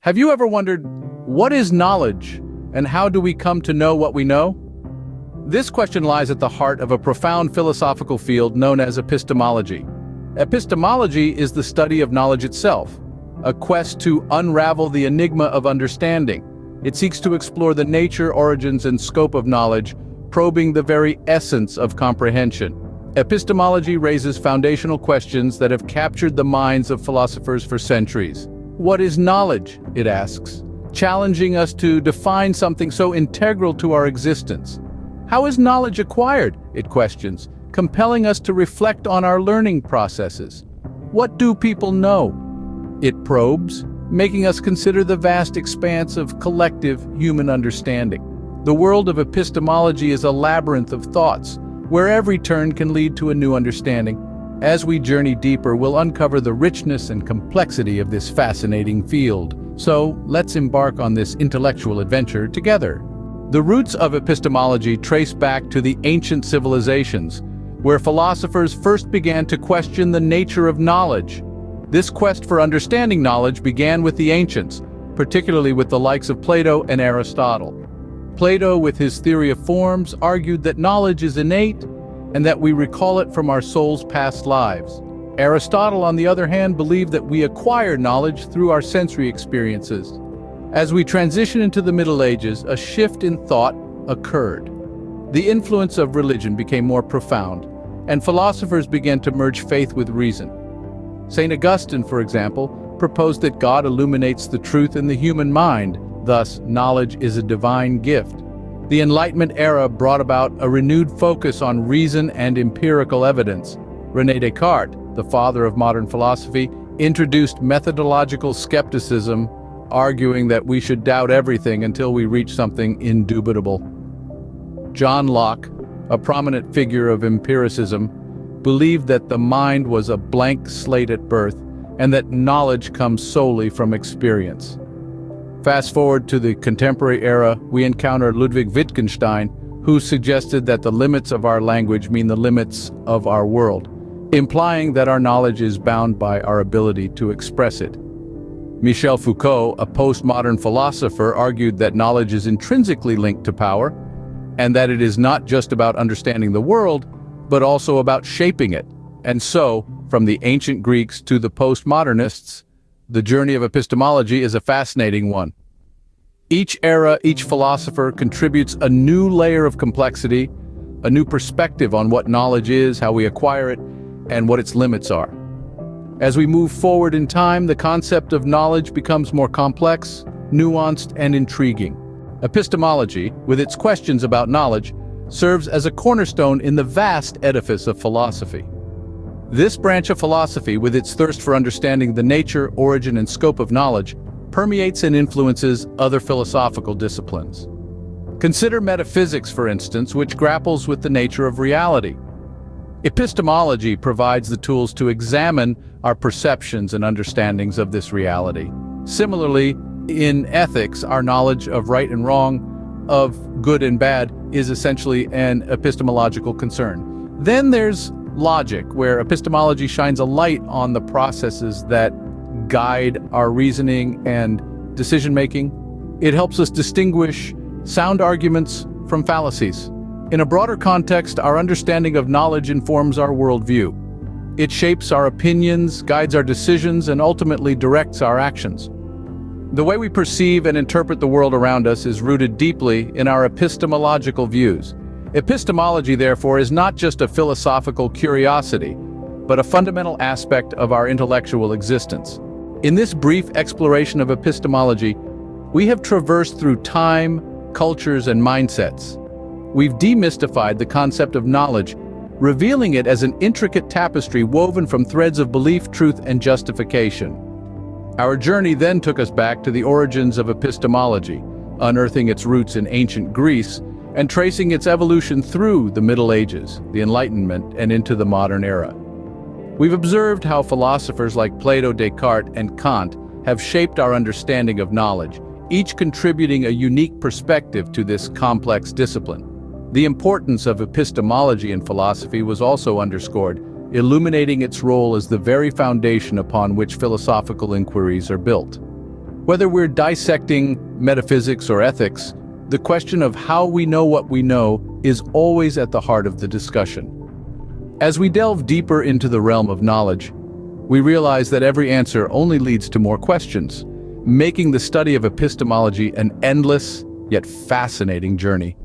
Have you ever wondered, what is knowledge, and how do we come to know what we know? This question lies at the heart of a profound philosophical field known as epistemology. Epistemology is the study of knowledge itself, a quest to unravel the enigma of understanding. It seeks to explore the nature, origins, and scope of knowledge, probing the very essence of comprehension. Epistemology raises foundational questions that have captured the minds of philosophers for centuries. What is knowledge, it asks, challenging us to define something so integral to our existence. How is knowledge acquired, it questions, compelling us to reflect on our learning processes. What do people know? It probes, making us consider the vast expanse of collective human understanding. The world of epistemology is a labyrinth of thoughts, where every turn can lead to a new understanding. As we journey deeper, we'll uncover the richness and complexity of this fascinating field. So, let's embark on this intellectual adventure together. The roots of epistemology trace back to the ancient civilizations, where philosophers first began to question the nature of knowledge. This quest for understanding knowledge began with the ancients, particularly with the likes of Plato and Aristotle. Plato, with his theory of forms, argued that knowledge is innate and that we recall it from our soul's past lives. Aristotle, on the other hand, believed that we acquire knowledge through our sensory experiences. As we transition into the Middle Ages, a shift in thought occurred. The influence of religion became more profound, and philosophers began to merge faith with reason. St. Augustine, for example, proposed that God illuminates the truth in the human mind, thus, knowledge is a divine gift. The Enlightenment era brought about a renewed focus on reason and empirical evidence. René Descartes, the father of modern philosophy, introduced methodological skepticism, arguing that we should doubt everything until we reach something indubitable. John Locke, a prominent figure of empiricism, believed that the mind was a blank slate at birth and that knowledge comes solely from experience. Fast forward to the contemporary era, we encounter Ludwig Wittgenstein, who suggested that the limits of our language mean the limits of our world, implying that our knowledge is bound by our ability to express it. Michel Foucault, a postmodern philosopher, argued that knowledge is intrinsically linked to power, and that it is not just about understanding the world, but also about shaping it. And so, from the ancient Greeks to the postmodernists, the journey of epistemology is a fascinating one. Each era, each philosopher contributes a new layer of complexity, a new perspective on what knowledge is, how we acquire it, and what its limits are. As we move forward in time, the concept of knowledge becomes more complex, nuanced, and intriguing. Epistemology, with its questions about knowledge, serves as a cornerstone in the vast edifice of philosophy. This branch of philosophy, with its thirst for understanding the nature, origin, and scope of knowledge, permeates and influences other philosophical disciplines. Consider metaphysics, for instance, which grapples with the nature of reality. Epistemology provides the tools to examine our perceptions and understandings of this reality. Similarly, in ethics, our knowledge of right and wrong, of good and bad, is essentially an epistemological concern. Then there's logic, where epistemology shines a light on the processes that guide our reasoning and decision-making. It helps us distinguish sound arguments from fallacies. In a broader context, our understanding of knowledge informs our worldview. It shapes our opinions, guides our decisions, and ultimately directs our actions. The way we perceive and interpret the world around us is rooted deeply in our epistemological views. Epistemology, therefore, is not just a philosophical curiosity, but a fundamental aspect of our intellectual existence. In this brief exploration of epistemology, we have traversed through time, cultures, and mindsets. We've demystified the concept of knowledge, revealing it as an intricate tapestry woven from threads of belief, truth, and justification. Our journey then took us back to the origins of epistemology, unearthing its roots in ancient Greece and tracing its evolution through the Middle Ages, the Enlightenment, and into the modern era. We've observed how philosophers like Plato, Descartes, and Kant have shaped our understanding of knowledge, each contributing a unique perspective to this complex discipline. The importance of epistemology in philosophy was also underscored, illuminating its role as the very foundation upon which philosophical inquiries are built. Whether we're dissecting metaphysics or ethics, the question of how we know what we know is always at the heart of the discussion. As we delve deeper into the realm of knowledge, we realize that every answer only leads to more questions, making the study of epistemology an endless, yet fascinating journey.